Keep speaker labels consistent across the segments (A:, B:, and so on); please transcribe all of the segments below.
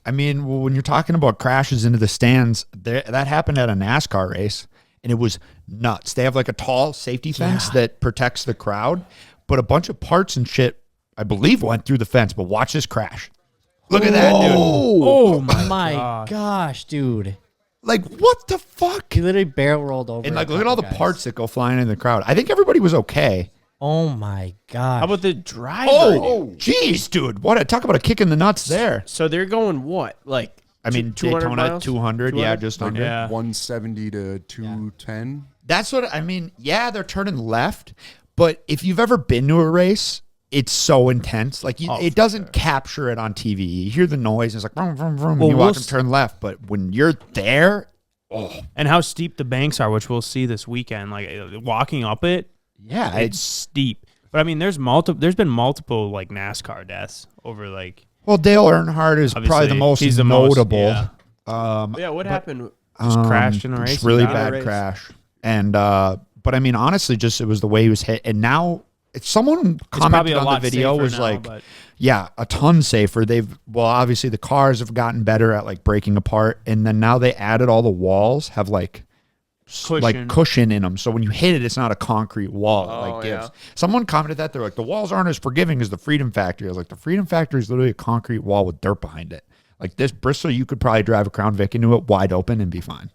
A: I mean, when you're talking about crashes into the stands, that happened at a NASCAR race, and it was nuts. They have like a tall safety fence that protects the crowd, but a bunch of parts and shit, I believe, went through the fence. But watch this crash. Look at that, dude.
B: Oh my gosh, dude.
A: Like, what the fuck?
B: He literally barrel rolled over.
A: And like, look at all the parts that go flying in the crowd. I think everybody was okay.
B: Oh my gosh.
C: How about the driver?
A: Oh, jeez, dude. Talk about a kick in the nuts there.
C: So they're going what? Like,
A: I mean,
C: 200
A: Daytona,
C: miles?
A: 200, yeah, just under.
C: Yeah.
D: 170 to 210.
A: That's what I mean. Yeah, they're turning left, but if you've ever been to a race, it's so intense. Like, it doesn't capture it on TV. You hear the noise, and it's like, vroom, vroom, vroom, and you watch them turn left. But when you're there,
C: and how steep the banks are, which we'll see this weekend, like walking up it,
A: yeah,
C: it's steep. But I mean, there's been multiple like NASCAR deaths over like.
A: Well, Dale Earnhardt is probably the most notable.
C: What happened? Just crashed in a race.
A: Just really bad crash. And but I mean, honestly, just it was the way he was hit. And now, if someone commented on the video, was like, yeah, a ton safer. Obviously the cars have gotten better at like breaking apart, and then now they added all the walls have like cushion in them, so when you hit it, it's not a concrete wall. Someone commented that they're like, the walls aren't as forgiving as the Freedom Factory. I was like, the Freedom Factory is literally a concrete wall with dirt behind it. Like this Bristol, you could probably drive a Crown Vic into it wide open and be fine.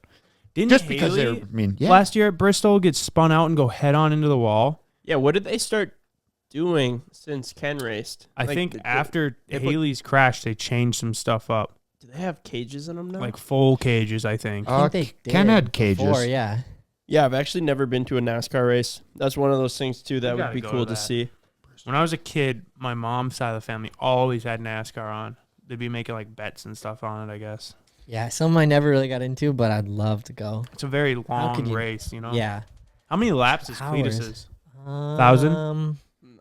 C: Didn't
A: just
C: Hailie,
A: because they're
C: last year at Bristol get spun out and go head on into the wall?
E: Yeah, what did they start doing since Ken raced?
C: I think after Hailie's crash, they changed some stuff up.
E: Do they have cages in them now?
C: Like full cages, I think.
A: Ken had cages.
B: Before, yeah.
E: Yeah, I've actually never been to a NASCAR race. That's one of those things, too, that would be cool to see.
C: When I was a kid, my mom's side of the family always had NASCAR on. They'd be making like bets and stuff on it, I guess.
B: Yeah, some I never really got into, but I'd love to go.
C: It's a very long race, you know?
B: Yeah.
C: How many laps is Cletus's? 1,000?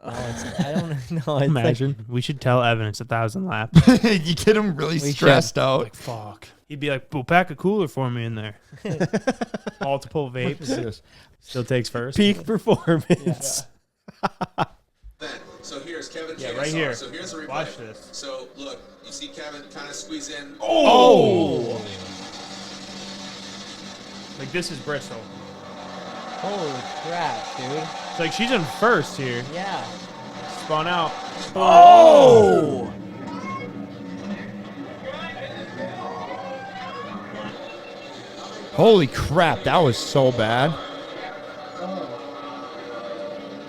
B: I don't know.
C: Imagine. We should tell Evan it's 1,000 laps.
A: You get him really stressed out.
C: Like, fuck. He'd be like, well, pack a cooler for me in there. Multiple vapes. Still takes first.
E: Peak performance.
F: Yeah. So here's Kevin.
C: Yeah, right here.
F: So here's the replay.
C: Watch this.
F: So look, you see Kevin kind of squeeze in.
C: Oh! Like this is Bristol.
B: Holy crap, dude.
C: It's like she's in first here.
B: Yeah.
C: Spun out. Oh!
A: Holy crap, that was so bad.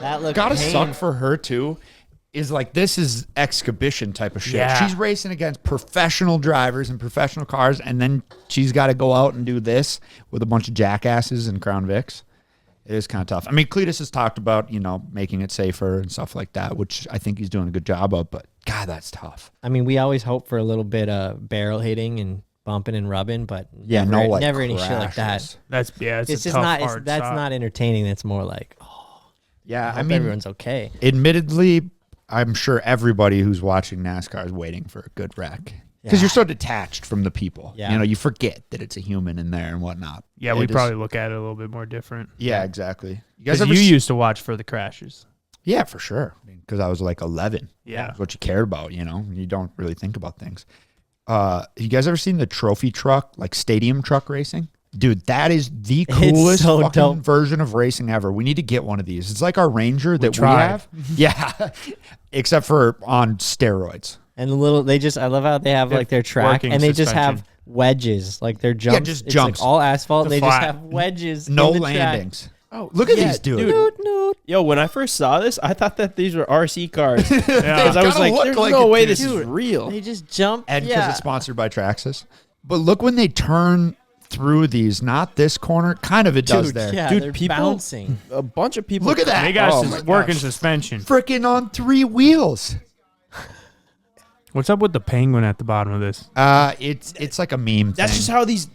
B: That looked
A: gotta suck for her too. Is like, this is exhibition type of shit.
C: Yeah.
A: She's racing against professional drivers and professional cars, and then she's got to go out and do this with a bunch of jackasses and Crown Vics. It is kind of tough. I mean, Cletus has talked about, making it safer and stuff like that, which I think he's doing a good job of, but God, that's tough.
B: I mean, we always hope for a little bit of barrel hitting and bumping and rubbing, but never any shit like that.
C: That's it's
B: just
C: a tough,
B: not.
C: hard
B: That's
C: shot.
B: not entertaining. That's more like,
A: I
B: mean, everyone's okay.
A: Admittedly, I'm sure everybody who's watching NASCAR is waiting for a good wreck because you're so detached from the people.
B: Yeah.
A: You forget that it's a human in there and whatnot.
C: Yeah, we probably look at it a little bit more different.
A: Yeah, exactly.
C: You used to watch for the crashes.
A: Yeah, for sure. Because I was like 11.
C: Yeah.
A: That's what you cared about, You don't really think about things. You guys ever seen the trophy truck, like stadium truck racing? Dude, that is the coolest fucking version of racing ever. We need to get one of these. It's like our Ranger that we have. Yeah. Except for on steroids.
B: And I love how they have like their track and they just have wedges, like their jumps.
A: Yeah, just jumps.
B: Like all asphalt. They just have wedges.
A: No
B: in the
A: landings.
B: Track.
A: Oh, look at these dudes.
E: Yo, when I first saw this, I thought that these were RC cars. Because I was like, there's no way this is real.
B: They just jump.
A: And because it's sponsored by Traxxas. But look when they turn through these, not this corner, kind of it does there.
B: Yeah,
E: dude,
B: they're
E: people
B: bouncing.
E: A bunch of people.
A: Look at that.
C: They got working suspension.
A: Freaking on 3 wheels.
C: What's up with the penguin at the bottom of this?
A: It's like a meme
E: That's
A: thing.
E: just how these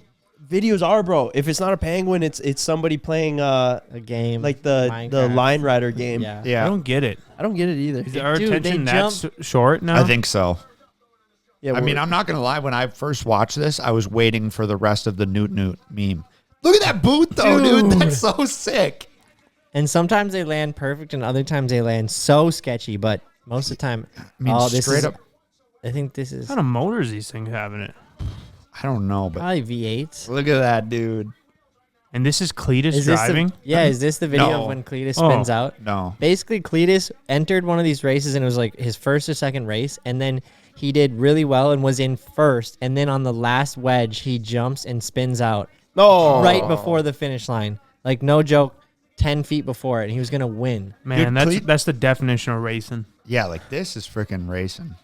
E: videos are, bro. If it's not a penguin, it's somebody playing
B: a game
E: like the
B: Minecraft.
E: Line Rider game.
A: Yeah.
C: I don't get it.
E: I don't get it either.
C: Is our attention that short now?
A: I think so.
E: Yeah,
A: I mean, I'm not going to lie. When I first watched this, I was waiting for the rest of the Newt meme. Look at that boot, though, dude. That's so sick.
B: And sometimes they land perfect, and other times they land so sketchy. But most of the time,
A: I mean, straight up.
B: I think this is
C: What kind of motors these things have in it?
A: I don't know, but
B: probably V8s.
A: look at that, dude.
C: And this is Cletus driving?
B: Is this the video
A: No.
B: of when Cletus spins out?
A: No.
B: Basically, Cletus entered one of these races, and it was like his first or second race, and then he did really well and was in first, and then on the last wedge, he jumps and spins out right before the finish line. Like, no joke, 10 feet before it, and he was going to win.
C: Man,
A: Dude,
C: that's the definition of racing.
A: Yeah, like this is freaking racing.